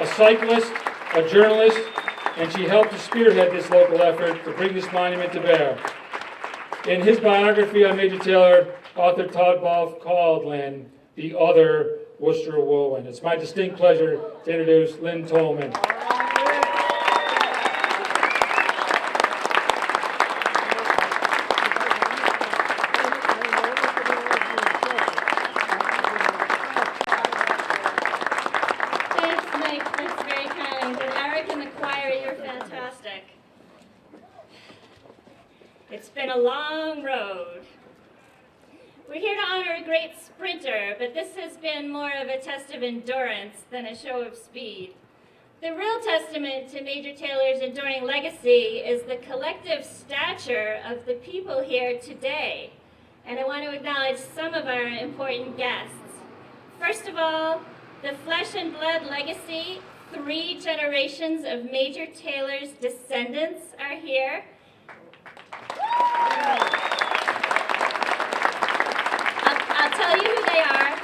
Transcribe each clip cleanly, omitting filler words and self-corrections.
a cyclist, a journalist, and she helped to spearhead this local effort to bring this monument to bear. In his biography on Major Taylor, author Todd Balfe called Lynne the other Worcester whirlwind. It's my distinct pleasure to introduce Lynne Tolman. It's been a long road. We're here to honor a great sprinter, but this has been more of a test of endurance than a show of speed. The real testament to Major Taylor's enduring legacy is the collective stature of the people here today. And I want to acknowledge some of our important guests. First of all, the flesh and blood legacy, 3 generations of Major Taylor's descendants are here. I'll tell you who they are.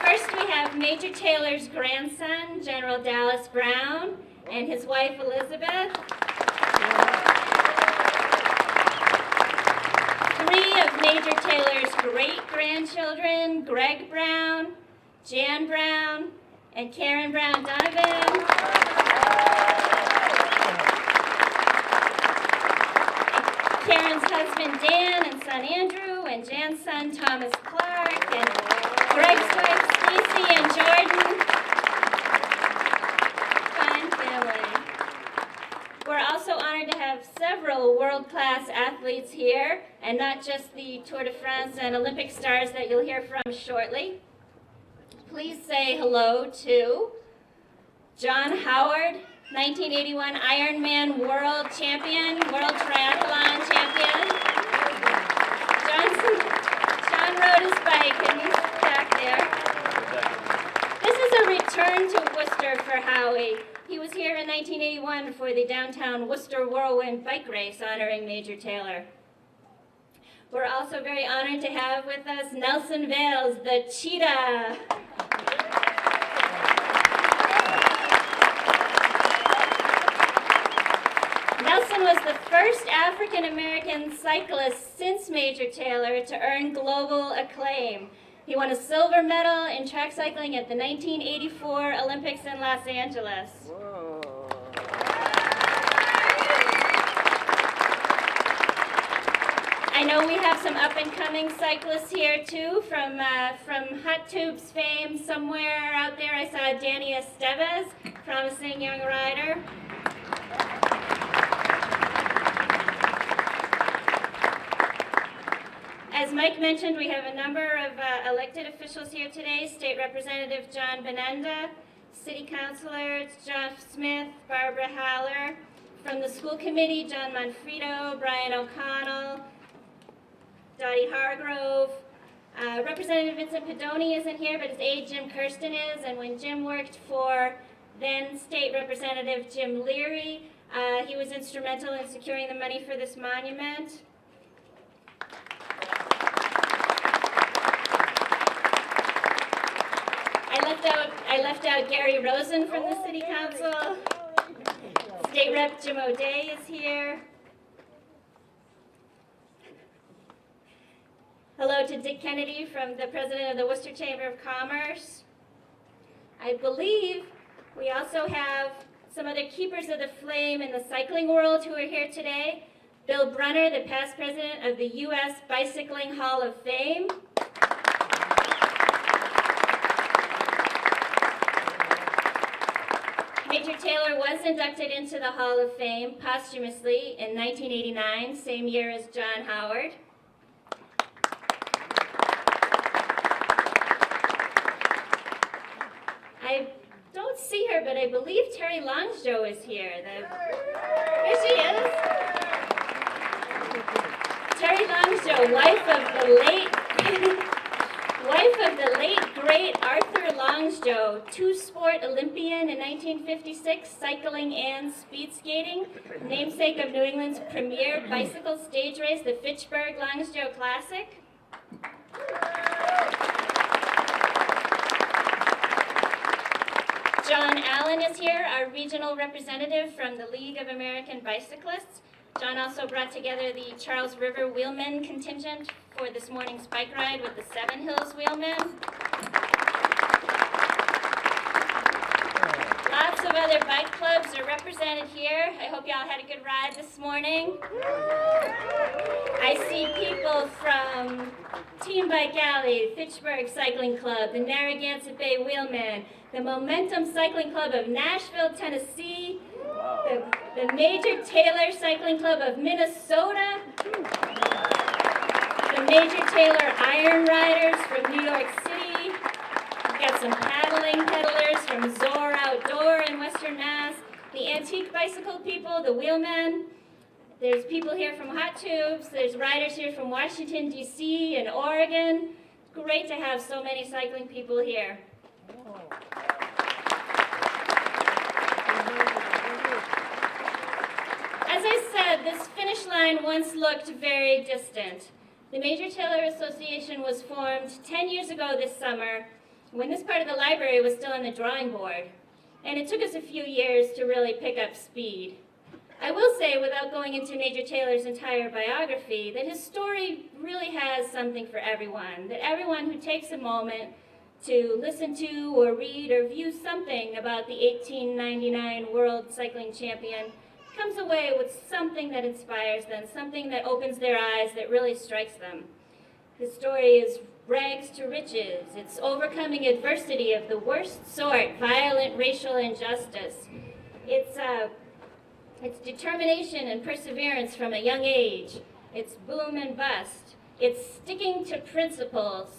First, we have Major Taylor's grandson, General Dallas Brown, and his wife, Elizabeth. 3 of Major Taylor's great-grandchildren, Greg Brown, Jan Brown, and Karen Brown Donovan. Karen's husband Dan and son Andrew, and Jan's son Thomas Clark, and Greg's wife Stacy and Jordan. Fine family. We're also honored to have several world-class athletes here, and not just the Tour de France and Olympic stars that you'll hear from shortly. Please say hello to John Howard, 1981 Ironman World Champion, World Triathlon Champion. John rode his bike and he's back there. This is a return to Worcester for Howie. He was here in 1981 for the downtown Worcester Whirlwind bike race honoring Major Taylor. We're also very honored to have with us Nelson Vales, the cheetah. Nelson was the first African-American cyclist since Major Taylor to earn global acclaim. He won a silver medal in track cycling at the 1984 Olympics in Los Angeles. Whoa. I know we have some up-and-coming cyclists here too, from Hot Tubes fame. Somewhere out there I saw Danny Estevez, promising young rider. As Mike mentioned, we have a number of elected officials here today. State Representative John Benenda, City Councilor Jeff Smith, Barbara Haller. From the school committee, John Manfredo, Brian O'Connell, Dottie Hargrove. Representative Vincent Pedoni isn't here, but his aide Jim Kirsten is. And when Jim worked for then State Representative Jim Leary, he was instrumental in securing the money for this monument. I left out Gary Rosen from the City Council. State Rep Jim O'Day is here. Hello to Dick Kennedy, from the President of the Worcester Chamber of Commerce. I believe we also have some other keepers of the flame in the cycling world who are here today. Bill Brunner, the past president of the U.S. Bicycling Hall of Fame. Major Taylor was inducted into the Hall of Fame posthumously in 1989, same year as John Howard. I don't see her, but I believe Terry Longsjo is here. Here she is. Terry Longsjo, wife of the late great Arthur Longsjo, two-sport Olympian in 1956, cycling and speed skating, namesake of New England's premier bicycle stage race, the Fitchburg Longsjo Classic. John Allen is here, our regional representative from the League of American Bicyclists. John also brought together the Charles River Wheelmen contingent for this morning's bike ride with the Seven Hills Wheelmen. Lots of other bike clubs are represented here. I hope y'all had a good ride this morning. I see people from Team Bike Alley, Fitchburg Cycling Club, the Narragansett Bay Wheelmen, the Momentum Cycling Club of Nashville, Tennessee, the Major Taylor Cycling Club of Minnesota, the Major Taylor Iron Riders from New York City. We've got some paddling pedalers from Zor Outdoor in Western Mass, the Antique Bicycle people, the Wheelmen. There's people here from Hot Tubes. There's riders here from Washington, D.C. and Oregon. Great to have so many cycling people here. As I said, this finish line once looked very distant. The Major Taylor Association was formed 10 years ago this summer when this part of the library was still on the drawing board. And it took us a few years to really pick up speed. I will say, without going into Major Taylor's entire biography, that his story really has something for everyone, that everyone who takes a moment to listen to or read or view something about the 1899 World Cycling Champion comes away with something that inspires them, something that opens their eyes, that really strikes them. His story is rags to riches. It's overcoming adversity of the worst sort, violent racial injustice. It's determination and perseverance from a young age. It's boom and bust. It's sticking to principles.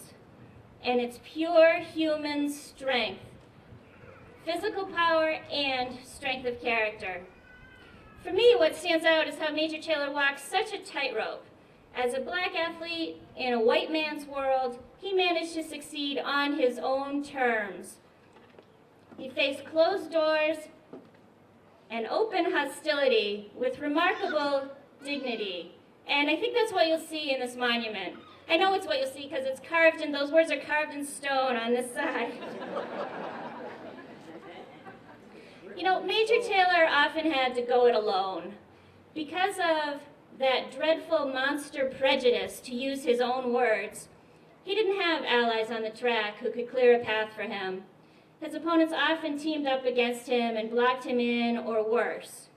And it's pure human strength, physical power and strength of character. For me, what stands out is how Major Taylor walks such a tightrope. As a black athlete in a white man's world, he managed to succeed on his own terms. He faced closed doors and open hostility with remarkable dignity. And I think that's what you'll see in this monument. I know it's what you'll see because it's carved in, those words are carved in stone on this side. You know, Major Taylor often had to go it alone. Because of that dreadful monster prejudice, to use his own words, he didn't have allies on the track who could clear a path for him. His opponents often teamed up against him and blocked him in, or worse.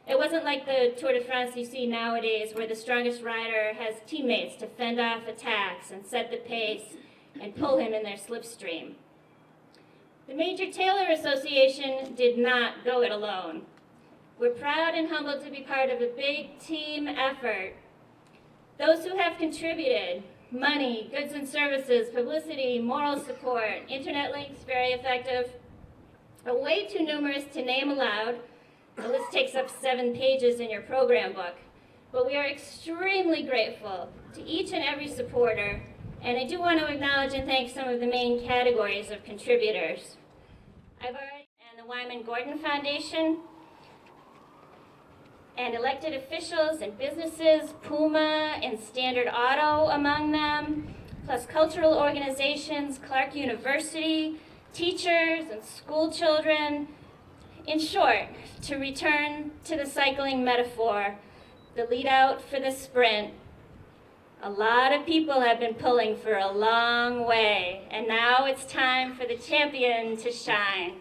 It wasn't like the Tour de France you see nowadays, where the strongest rider has teammates to fend off attacks and set the pace and pull him in their slipstream. The Major Taylor Association did not go it alone. We're proud and humbled to be part of a big team effort. Those who have contributed, money, goods and services, publicity, moral support, internet links, very effective, are way too numerous to name aloud. The list takes up 7 pages in your program book. But we are extremely grateful to each and every supporter, and I do want to acknowledge and thank some of the main categories of contributors. And the Wyman Gordon Foundation, and elected officials and businesses, Puma and Standard Auto among them, plus cultural organizations, Clark University, teachers and school children. In short, to return to the cycling metaphor, the lead out for the sprint, a lot of people have been pulling for a long way, and now it's time for the champion to shine.